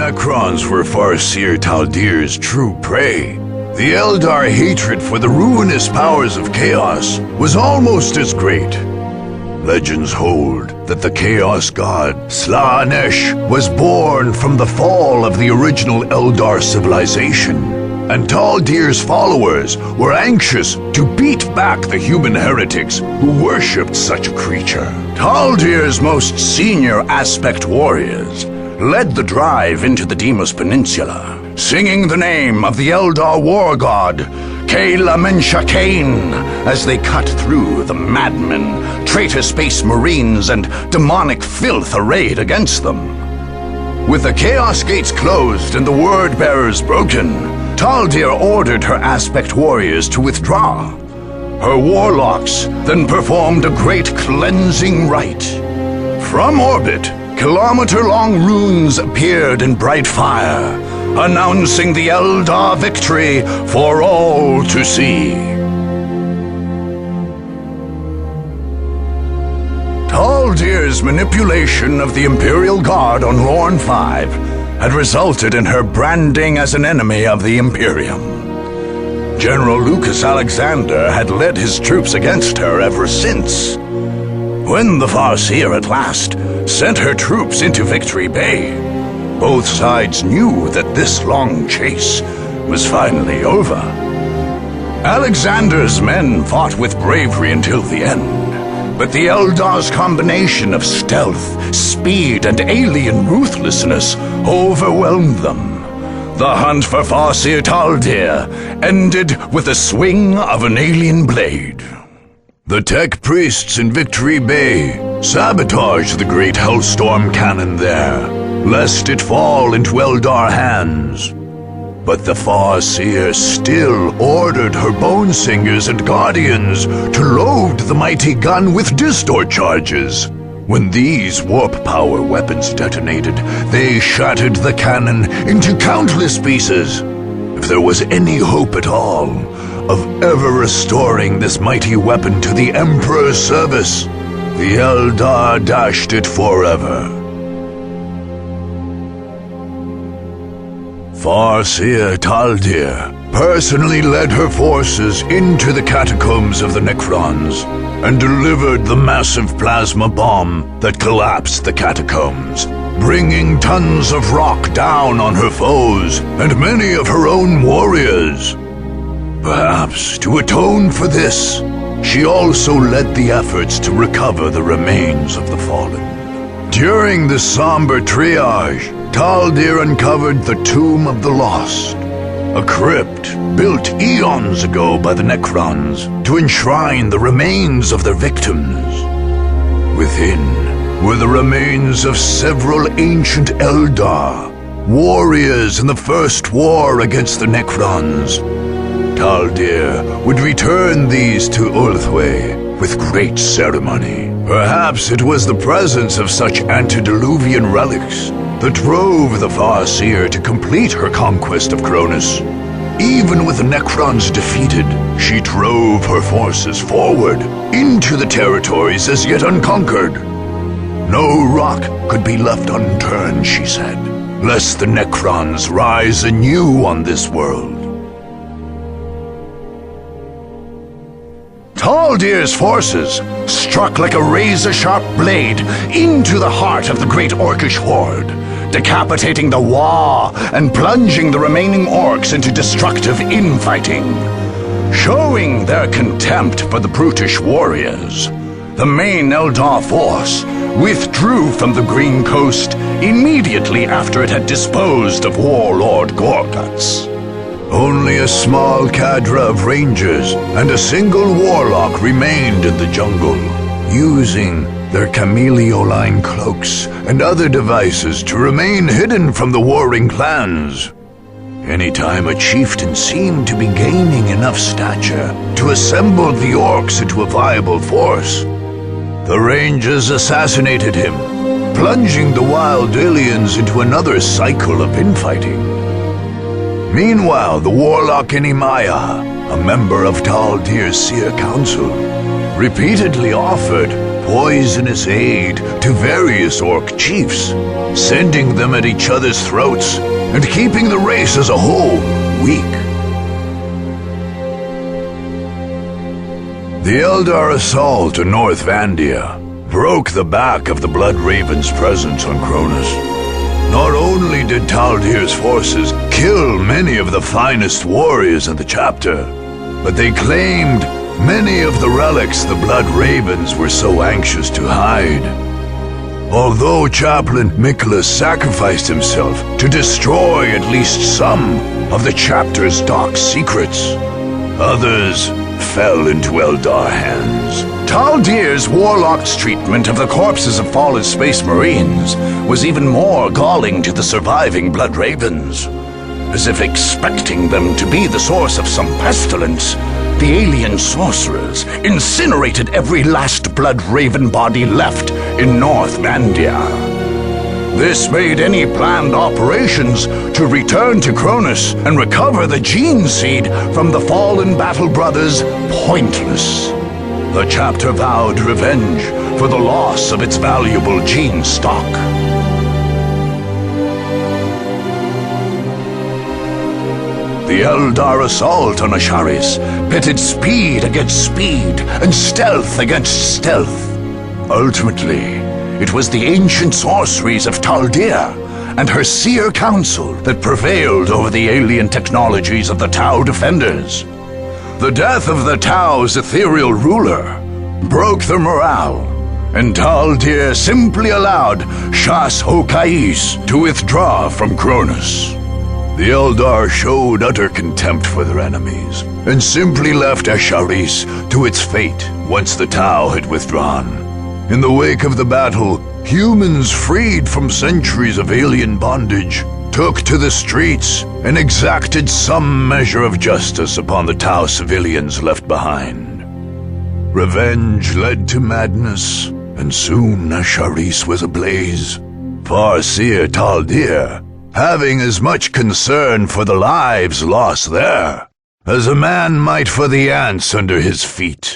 Necrons were Farseer Taldir's true prey, the Eldar hatred for the ruinous powers of Chaos was almost as great. Legends hold that the Chaos God, Slaanesh, was born from the fall of the original Eldar civilization, and Taldir's followers were anxious to beat back the human heretics who worshipped such a creature. Taldir's most senior aspect warriors led the drive into the Deimos Peninsula, singing the name of the Eldar war god, Kayla Menshakain, as they cut through the madmen, traitor space marines, and demonic filth arrayed against them. With the Chaos Gates closed and the word-bearers broken, Taldir ordered her aspect warriors to withdraw. Her warlocks then performed a great cleansing rite. From orbit, kilometer-long runes appeared in bright fire, announcing the Eldar victory for all to see. Taldir's manipulation of the Imperial Guard on Lorn 5 had resulted in her branding as an enemy of the Imperium. General Lucas Alexander had led his troops against her ever since. When the Farseer at last sent her troops into Victory Bay, both sides knew that this long chase was finally over. Alexander's men fought with bravery until the end, but the Eldar's combination of stealth, speed, and alien ruthlessness overwhelmed them. The hunt for Farseer Taldir ended with the swing of an alien blade. The tech priests in Victory Bay sabotaged the great Hellstorm cannon there, lest it fall into Eldar hands. But the Farseer still ordered her Bone Singers and Guardians to load the mighty gun with distort charges. When these warp power weapons detonated, they shattered the cannon into countless pieces. If there was any hope at all of ever restoring this mighty weapon to the Emperor's service, the Eldar dashed it forever. Farseer Taldir personally led her forces into the catacombs of the Necrons and delivered the massive plasma bomb that collapsed the catacombs, bringing tons of rock down on her foes and many of her own warriors. Perhaps to atone for this, she also led the efforts to recover the remains of the fallen. During the somber triage, Taldir uncovered the Tomb of the Lost, a crypt built eons ago by the Necrons to enshrine the remains of their victims. Within were the remains of several ancient Eldar, warriors in the First War against the Necrons. Taldir would return these to Ulthwé with great ceremony. Perhaps it was the presence of such antediluvian relics that drove the Farseer to complete her conquest of Cronus. Even with the Necrons defeated, she drove her forces forward into the territories as yet unconquered. No rock could be left unturned, she said, lest the Necrons rise anew on this world. Taldir's forces struck like a razor-sharp blade into the heart of the great Orcish horde, decapitating the Wa and plunging the remaining orcs into destructive infighting. Showing their contempt for the brutish warriors, the main Eldar force withdrew from the Green Coast immediately after it had disposed of Warlord Gorguts. Only a small cadre of rangers and a single warlock remained in the jungle, using their chameleoline cloaks and other devices to remain hidden from the warring clans. Anytime a chieftain seemed to be gaining enough stature to assemble the orcs into a viable force, the rangers assassinated him, plunging the wild aliens into another cycle of infighting. Meanwhile, the warlock Inimaya, a member of Taldir's Seer Council, repeatedly offered poisonous aid to various orc chiefs, sending them at each other's throats and keeping the race as a whole weak. The Eldar assault on North Vandia broke the back of the Blood Raven's presence on Cronus. Not only did Taldir's forces kill many of the finest warriors in the chapter, but they claimed many of the relics the Blood Ravens were so anxious to hide. Although Chaplain Miklas sacrificed himself to destroy at least some of the chapter's dark secrets, others fell into Eldar hands. Taldir's warlock's treatment of the corpses of fallen space marines was even more galling to the surviving Blood Ravens. As if expecting them to be the source of some pestilence, the alien sorcerers incinerated every last Blood Raven body left in North Vandia. This made any planned operations to return to Cronus and recover the gene seed from the fallen battle brothers pointless. The chapter vowed revenge for the loss of its valuable gene stock. The Eldar assault on Asharis pitted speed against speed and stealth against stealth. Ultimately, it was the ancient sorceries of Taldir and her seer council that prevailed over the alien technologies of the Tau defenders. The death of the Tau's ethereal ruler broke the morale, and Taldir simply allowed Shas Hokais to withdraw from Cronus. The Eldar showed utter contempt for their enemies, and simply left Asharis to its fate once the Tau had withdrawn. In the wake of the battle, humans freed from centuries of alien bondage took to the streets and exacted some measure of justice upon the Tau civilians left behind. Revenge led to madness, and soon Asharis was ablaze. Farseer Taldir having as much concern for the lives lost there as a man might for the ants under his feet.